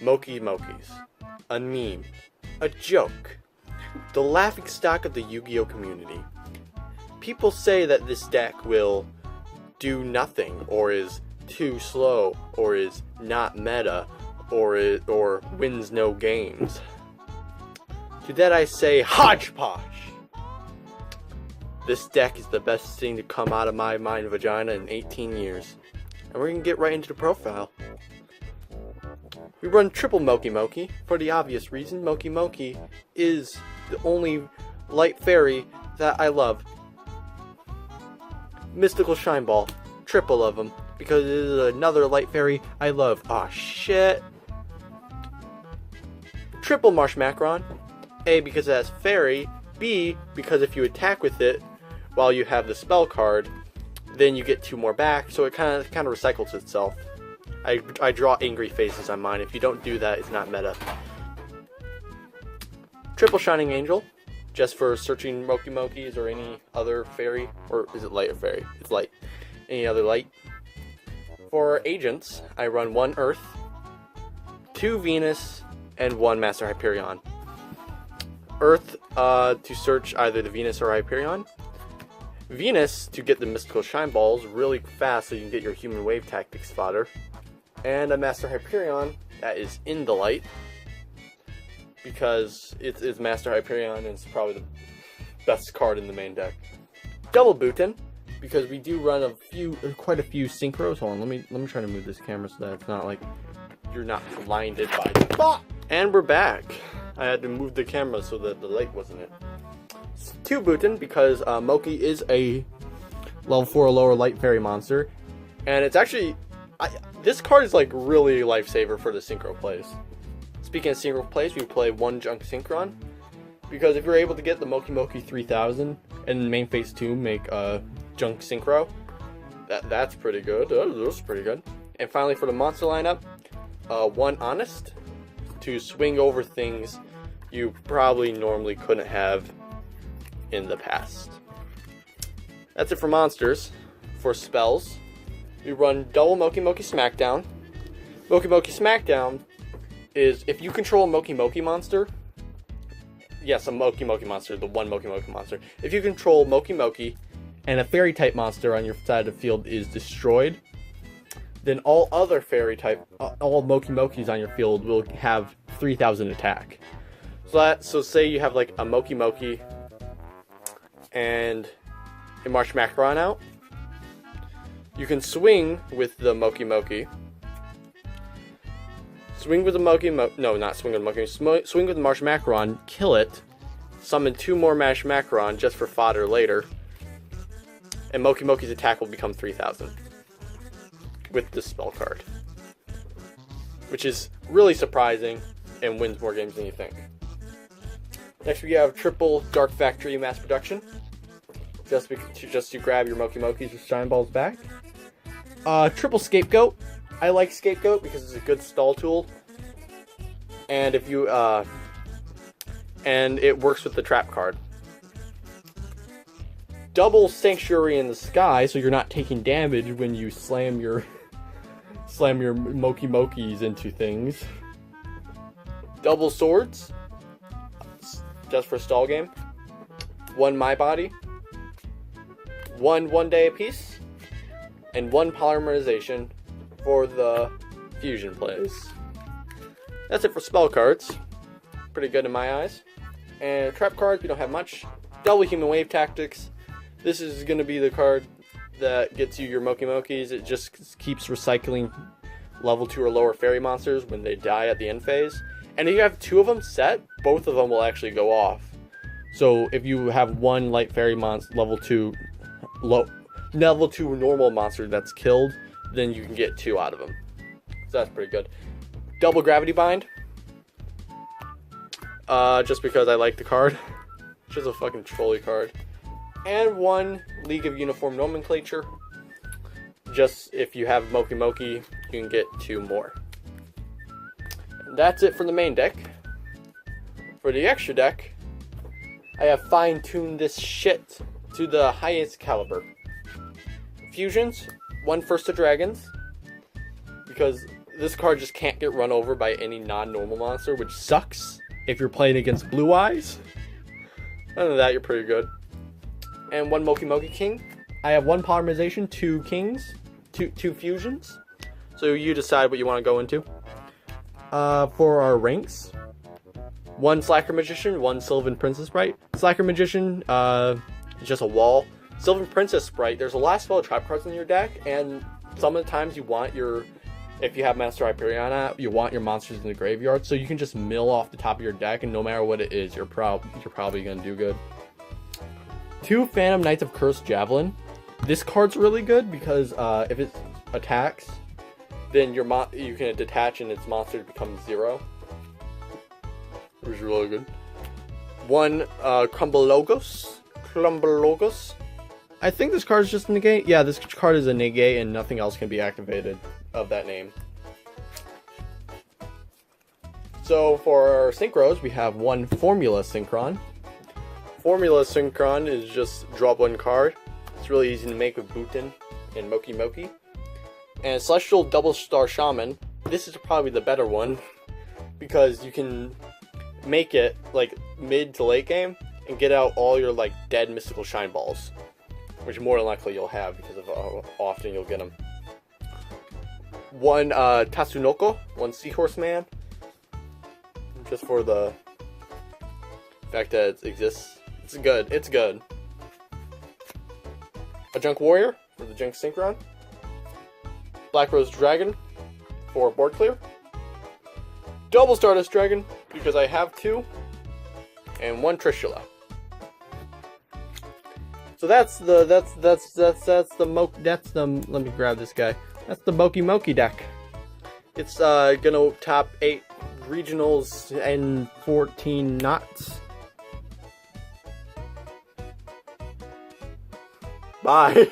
Mokey Mokeys. A meme. A joke. The laughingstock of the Yu-Gi-Oh community. People say that this deck will do nothing, or is too slow, or is not meta, or wins no games. To that I say, hodgepodge! This deck is the best thing to come out of my mind vagina in 18 years. And we're gonna get right into the profile. We run triple Mokey Mokey for the obvious reason. Mokey Mokey is the only light fairy that I love. Mystical Shine Ball. Triple of them. Because it is another light fairy I love. Aw, shit. Triple Marsh Macron. A, because it has fairy. B, because if you attack with it while you have the spell card, then you get 2 more back, so it kind of recycles itself. I draw angry faces on mine. If you don't do that, it's not meta. Triple Shining Angel, just for searching Mokey Mokeys or any other fairy. Or is it light or fairy? It's light. Any other light. For agents, I run 1 Earth, 2 Venus, and 1 Master Hyperion. Earth to search either the Venus or Hyperion. Venus to get the Mystical Shine Balls really fast so you can get your Human Wave Tactics fodder. And a Master Hyperion that is in the light, because it's Master Hyperion and it's probably the best card in the main deck. Double Booten, because we do run quite a few synchros. Hold on, let me try to move this camera so that it's not like you're not blinded by the And we're back. I had to move the camera so that the light wasn't it. 2 Booten, because Mokey is a level 4 or lower light fairy monster, and it's actually this card is like really lifesaver for the synchro plays. Speaking of synchro plays, we play 1 Junk Synchron, because if you're able to get the Mokey Mokey 3000 and main phase 2 make Junk Synchro, that's pretty good. That's pretty good. And finally, for the monster lineup, 1 Honest to swing over things you probably normally couldn't have in the past. That's it for monsters. For spells, we run double Mokey Mokey Smackdown. Mokey Mokey Smackdown is if you control a Mokey Mokey monster. Yes, a Mokey Mokey monster, the 1 Mokey Mokey monster. If you control Mokey Mokey and a fairy type monster on your side of the field is destroyed, then all other fairy type, all Mokey Mokeys on your field will have 3000 attack. So say you have like a Mokey Mokey and a Marsh Macron out. You can swing with the Mokey Mokey. Swing with the Mokey Mokey. No, not swing with the Mokey. Swing with the Marsh Macron, kill it, summon 2 more Marsh Macron just for fodder later, and Mokey Mokey's attack will become 3000 with this spell card, which is really surprising and wins more games than you think. Next we have triple Dark Factory mass production, just to grab your Mokey Mokeys with Shine Balls back. Triple Scapegoat. I like Scapegoat because it's a good stall tool, and if you and it works with the trap card. Double Sanctuary in the Sky, so you're not taking damage when you slam your Mokey Mokeys into things. Double Swords, just for stall game. 1 My Body. 1 day apiece. And 1 Polymerization for the fusion plays. That's it for spell cards. Pretty good in my eyes. And trap cards, we don't have much. Double Human Wave Tactics. This is going to be the card that gets you your Mokey Mokeys. It just keeps recycling level 2 or lower fairy monsters when they die at the end phase. And if you have 2 of them set, both of them will actually go off. So if you have 1 light fairy monster, level 2 normal monster that's killed, then you can get 2 out of them. So that's pretty good. Double Gravity Bind. Just because I like the card. It's just a fucking trolley card. And 1 League of Uniform Nomenclature. Just if you have Mokey Mokey, you can get 2 more. And that's it for the main deck. For the extra deck, I have fine-tuned this shit to the highest caliber. Fusions, 1 First to Dragons, because this card just can't get run over by any non-normal monster, which sucks if you're playing against Blue Eyes. Other than that, you're pretty good. And one Mokey Mokey King. I have one Polymerization, 2 Kings, two Fusions. So you decide what you want to go into. For our ranks, 1 Slacker Magician, 1 Sylvan Princess Sprite. Slacker Magician is just a wall. Sylvan Princess Sprite, there's a lot of spell trap cards in your deck, and some of the times you want your, if you have Master Hyperion out, you want your monsters in the graveyard, so you can just mill off the top of your deck, and no matter what it is, you're probably going to do good. 2 Phantom Knights of Cursed Javelin. This card's really good because if it attacks, then you can detach and its monster becomes 0. Which is really good. 1 Crumbulogos. I think this card is just a negate. Yeah, this card is a negate and nothing else can be activated of that name. So for our synchros, we have 1 Formula Synchron. Formula Synchron is just drop 1 card. It's really easy to make with Booten and Mokey Mokey. And Celestial Double Star Shaman. This is probably the better one because you can make it like mid to late game and get out all your like dead mystical shine balls, which more than likely you'll have because of how often you'll get them. 1 Tatsunoko, 1 Seahorse Man, just for the fact that it exists. It's good. It's good. A Junk Warrior for the Junk Synchron. Black Rose Dragon for board clear. Double Stardust Dragon because I have 2, and 1 Trishula. So that's the let me grab this guy. That's the Mokey Mokey deck. It's gonna top 8 regionals and 14 knots. Bye.